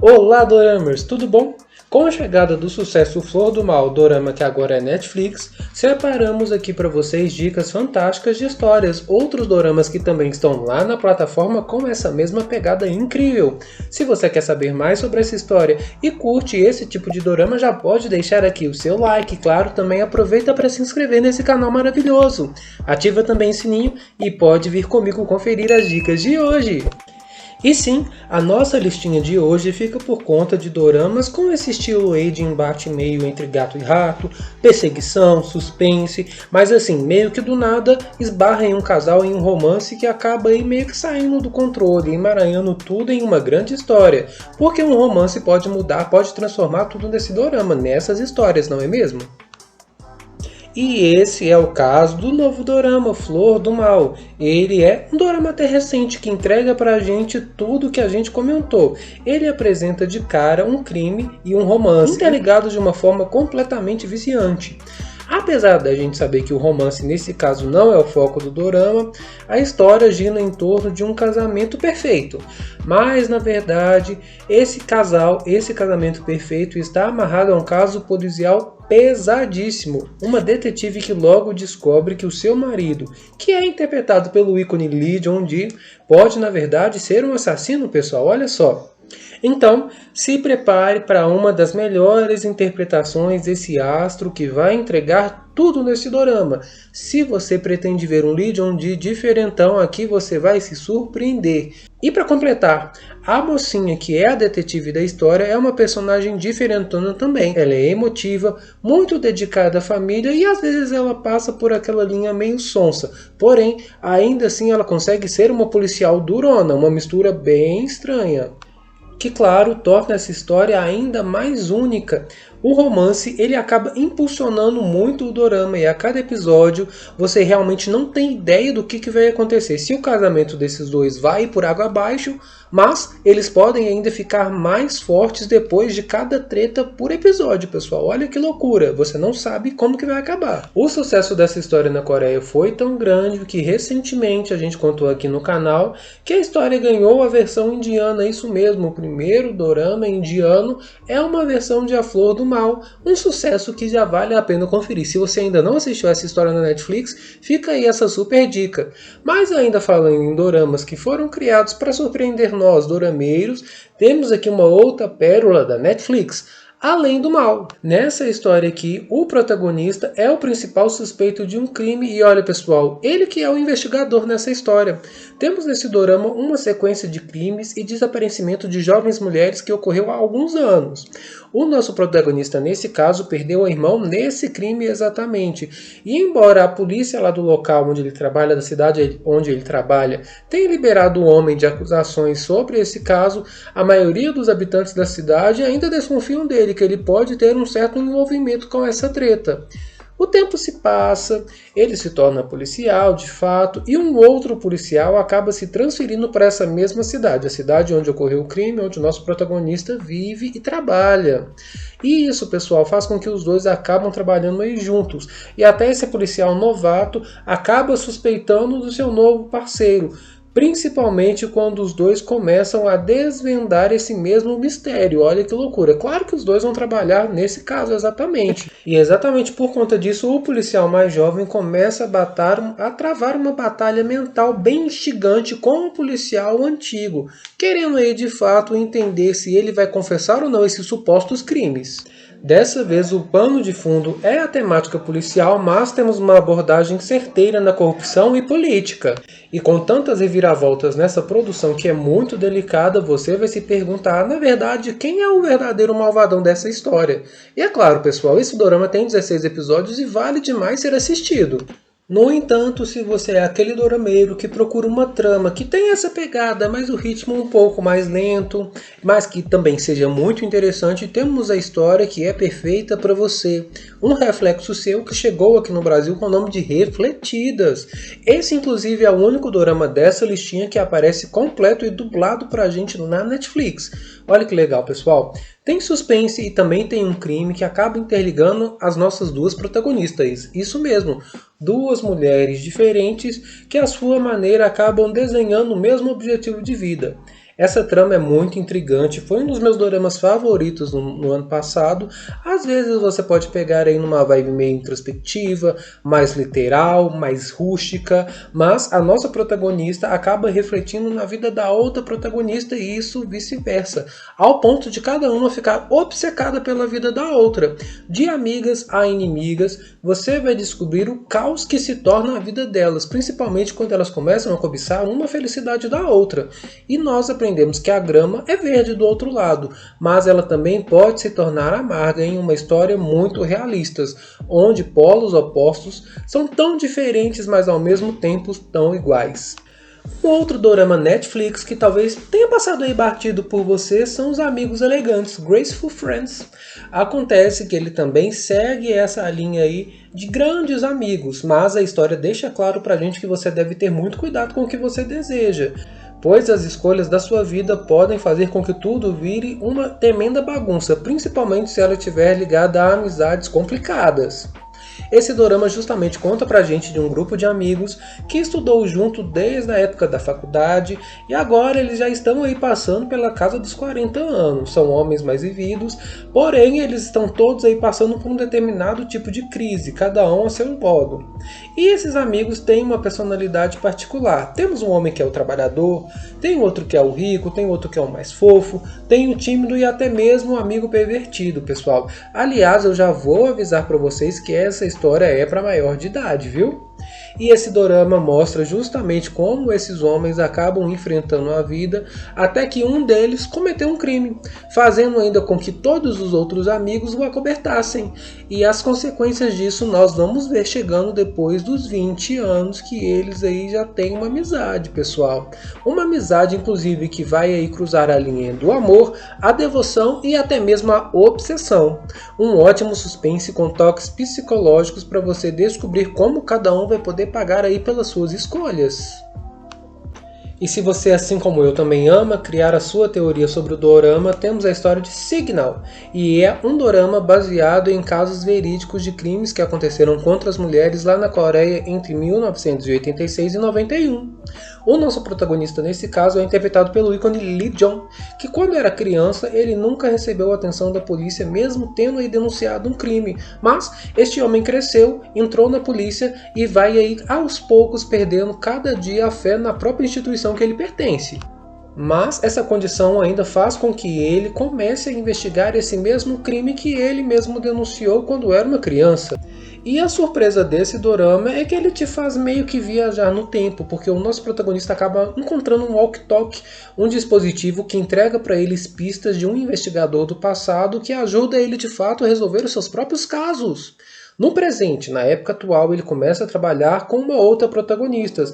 Olá, Doramers, tudo bom? Com a chegada do sucesso Flor do Mal, dorama que agora é Netflix, separamos aqui para vocês dicas fantásticas de histórias, outros doramas que também estão lá na plataforma com essa mesma pegada incrível. Se você quer saber mais sobre essa história e curte esse tipo de dorama, já pode deixar aqui o seu like, claro, também aproveita para se inscrever nesse canal maravilhoso. Ativa também o sininho e pode vir comigo conferir as dicas de hoje. E sim, a nossa listinha de hoje fica por conta de doramas com esse estilo aí de embate meio entre gato e rato, perseguição, suspense, mas assim, meio que do nada esbarra em um casal em um romance que acaba aí meio que saindo do controle, emaranhando tudo em uma grande história, porque um romance pode mudar, pode transformar tudo nesse dorama, nessas histórias, não é mesmo? E esse é o caso do novo dorama Flor do Mal. Ele é um dorama até recente que entrega pra gente tudo o que a gente comentou. Ele apresenta de cara um crime e um romance interligados de uma forma completamente viciante. Apesar da gente saber que o romance nesse caso não é o foco do dorama, a história gira em torno de um casamento perfeito. Mas na verdade, esse casamento perfeito está amarrado a um caso policial pesadíssimo. Uma detetive que logo descobre que o seu marido, que é interpretado pelo ícone Lee Jong-gi, pode na verdade ser um assassino, pessoal, olha só. Então, se prepare para uma das melhores interpretações desse astro que vai entregar tudo nesse dorama. Se você pretende ver um Lee Jong-gi diferentão, aqui você vai se surpreender. E para completar, a mocinha que é a detetive da história é uma personagem diferentona também. Ela é emotiva, muito dedicada à família e às vezes ela passa por aquela linha meio sonsa. Porém, ainda assim ela consegue ser uma policial durona, uma mistura bem estranha, que claro, torna essa história ainda mais única. O romance ele acaba impulsionando muito o dorama e a cada episódio você realmente não tem ideia do que vai acontecer. Se o casamento desses dois vai por água abaixo, mas eles podem ainda ficar mais fortes depois de cada treta por episódio, pessoal. Olha que loucura, você não sabe como que vai acabar. O sucesso dessa história na Coreia foi tão grande que recentemente a gente contou aqui no canal que a história ganhou a versão indiana, isso mesmo, o primeiro dorama indiano é uma versão de A Flor do Mal, um sucesso que já vale a pena conferir. Se você ainda não assistiu essa história na Netflix, fica aí essa super dica. Mas ainda falando em doramas que foram criados para surpreender nós, dorameiros, temos aqui uma outra pérola da Netflix, Além do Mal. Nessa história aqui, o protagonista é o principal suspeito de um crime e olha pessoal, ele que é o investigador nessa história. Temos nesse dorama uma sequência de crimes e desaparecimento de jovens mulheres que ocorreu há alguns anos. O nosso protagonista nesse caso perdeu o irmão nesse crime exatamente. E embora a polícia lá do local onde ele trabalha, da cidade onde ele trabalha, tenha liberado o homem de acusações sobre esse caso, a maioria dos habitantes da cidade ainda desconfiam dele, que ele pode ter um certo envolvimento com essa treta. O tempo se passa, ele se torna policial de fato e um outro policial acaba se transferindo para essa mesma cidade, a cidade onde ocorreu o crime, onde o nosso protagonista vive e trabalha. E isso, pessoal, faz com que os dois acabam trabalhando aí juntos. E até esse policial novato acaba suspeitando do seu novo parceiro, principalmente quando os dois começam a desvendar esse mesmo mistério. Olha que loucura. Claro que os dois vão trabalhar nesse caso exatamente. E exatamente por conta disso, o policial mais jovem começa a travar uma batalha mental bem instigante com o policial antigo, querendo aí de fato entender se ele vai confessar ou não esses supostos crimes. Dessa vez o pano de fundo é a temática policial, mas temos uma abordagem certeira na corrupção e política. E com tantas reviravoltas nessa produção que é muito delicada, você vai se perguntar, na verdade, quem é o verdadeiro malvadão dessa história? E é claro, pessoal, esse dorama tem 16 episódios e vale demais ser assistido. No entanto, se você é aquele dorameiro que procura uma trama que tem essa pegada, mas o ritmo um pouco mais lento, mas que também seja muito interessante, temos a história que é perfeita para você. Um reflexo seu que chegou aqui no Brasil com o nome de Refletidas. Esse inclusive é o único dorama dessa listinha que aparece completo e dublado pra gente na Netflix. Olha que legal, pessoal. Tem suspense e também tem um crime que acaba interligando as nossas duas protagonistas. Isso mesmo, duas mulheres diferentes que à sua maneira acabam desenhando o mesmo objetivo de vida. Essa trama é muito intrigante, foi um dos meus doramas favoritos no ano passado. Às vezes você pode pegar aí numa vibe meio introspectiva, mais literal, mais rústica, mas a nossa protagonista acaba refletindo na vida da outra protagonista e isso vice-versa, ao ponto de cada uma ficar obcecada pela vida da outra. De amigas a inimigas, você vai descobrir o caos que se torna a vida delas, principalmente quando elas começam a cobiçar uma felicidade da outra. E nós aprendemos que a grama é verde do outro lado, mas ela também pode se tornar amarga em uma história muito realista, onde polos opostos são tão diferentes, mas ao mesmo tempo tão iguais. Um outro dorama Netflix que talvez tenha passado aí batido por você são Os Amigos Elegantes, Graceful Friends. Acontece que ele também segue essa linha aí de grandes amigos, mas a história deixa claro pra gente que você deve ter muito cuidado com o que você deseja, pois as escolhas da sua vida podem fazer com que tudo vire uma tremenda bagunça, principalmente se ela estiver ligada a amizades complicadas. Esse dorama justamente conta pra gente de um grupo de amigos que estudou junto desde a época da faculdade e agora eles já estão aí passando pela casa dos 40 anos. São homens mais vividos, porém eles estão todos aí passando por um determinado tipo de crise, cada um a seu modo. E esses amigos têm uma personalidade particular. Temos um homem que é o trabalhador, tem outro que é o rico, tem outro que é o mais fofo, tem o tímido e até mesmo o amigo pervertido, pessoal. Aliás, eu já vou avisar pra vocês que essa história é para maior de idade, viu? E esse dorama mostra justamente como esses homens acabam enfrentando a vida até que um deles cometeu um crime, fazendo ainda com que todos os outros amigos o acobertassem. E as consequências disso nós vamos ver chegando depois dos 20 anos que eles aí já têm uma amizade, pessoal. Uma amizade, inclusive, que vai aí cruzar a linha do amor, a devoção e até mesmo a obsessão. Um ótimo suspense com toques psicológicos para você descobrir como cada um vai poder pagar aí pelas suas escolhas. E se você, assim como eu, também ama criar a sua teoria sobre o dorama, temos a história de Signal, e é um dorama baseado em casos verídicos de crimes que aconteceram contra as mulheres lá na Coreia entre 1986 e 91. O nosso protagonista nesse caso é interpretado pelo ícone Lee Jong, que quando era criança ele nunca recebeu a atenção da polícia mesmo tendo aí denunciado um crime, mas este homem cresceu, entrou na polícia e vai aí aos poucos perdendo cada dia a fé na própria instituição que ele pertence. Mas essa condição ainda faz com que ele comece a investigar esse mesmo crime que ele mesmo denunciou quando era uma criança. E a surpresa desse dorama é que ele te faz meio que viajar no tempo, porque o nosso protagonista acaba encontrando um walkie-talkie, um dispositivo que entrega para eles pistas de um investigador do passado que ajuda ele de fato a resolver os seus próprios casos. No presente, na época atual, ele começa a trabalhar com uma outra protagonista,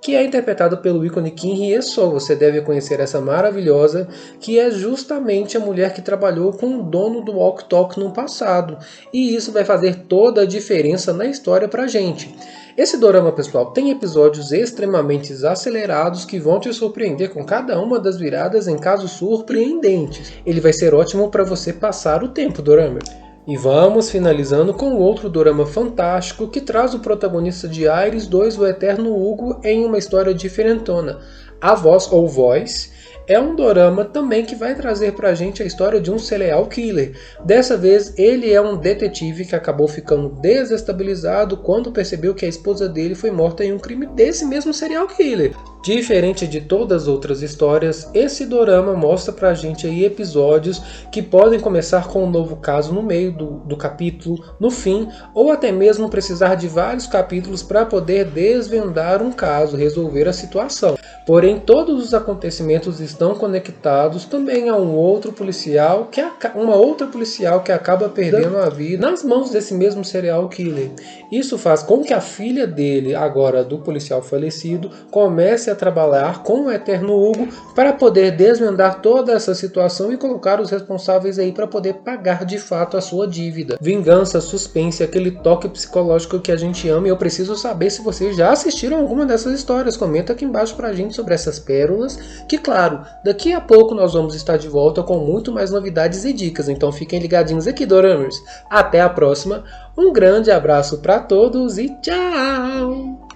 que é interpretada pelo ícone Kim Hye-soo. Você deve conhecer essa maravilhosa, que é justamente a mulher que trabalhou com o dono do Walk Talk no passado. E isso vai fazer toda a diferença na história pra gente. Esse dorama, pessoal, tem episódios extremamente acelerados que vão te surpreender com cada uma das viradas em casos surpreendentes. Ele vai ser ótimo para você passar o tempo, dorama. E vamos finalizando com outro dorama fantástico que traz o protagonista de Ares 2, o Eterno Hugo, em uma história diferentona. A Voz ou Voice é um dorama também que vai trazer pra gente a história de um serial killer. Dessa vez ele é um detetive que acabou ficando desestabilizado quando percebeu que a esposa dele foi morta em um crime desse mesmo serial killer. Diferente de todas as outras histórias, esse dorama mostra pra gente aí episódios que podem começar com um novo caso no meio do capítulo, no fim, ou até mesmo precisar de vários capítulos para poder desvendar um caso, resolver a situação. Porém, todos os acontecimentos estão conectados também a uma outra policial que acaba perdendo a vida nas mãos desse mesmo serial killer. Isso faz com que a filha dele, agora do policial falecido, comece a trabalhar com o Eterno Hugo para poder desvendar toda essa situação e colocar os responsáveis aí para poder pagar de fato a sua dívida. Vingança, suspense, aquele toque psicológico que a gente ama, e eu preciso saber se vocês já assistiram alguma dessas histórias. Comenta aqui embaixo pra gente sobre essas pérolas, que claro, daqui a pouco nós vamos estar de volta com muito mais novidades e dicas, então fiquem ligadinhos aqui, Doramers. Até a próxima, um grande abraço para todos e tchau!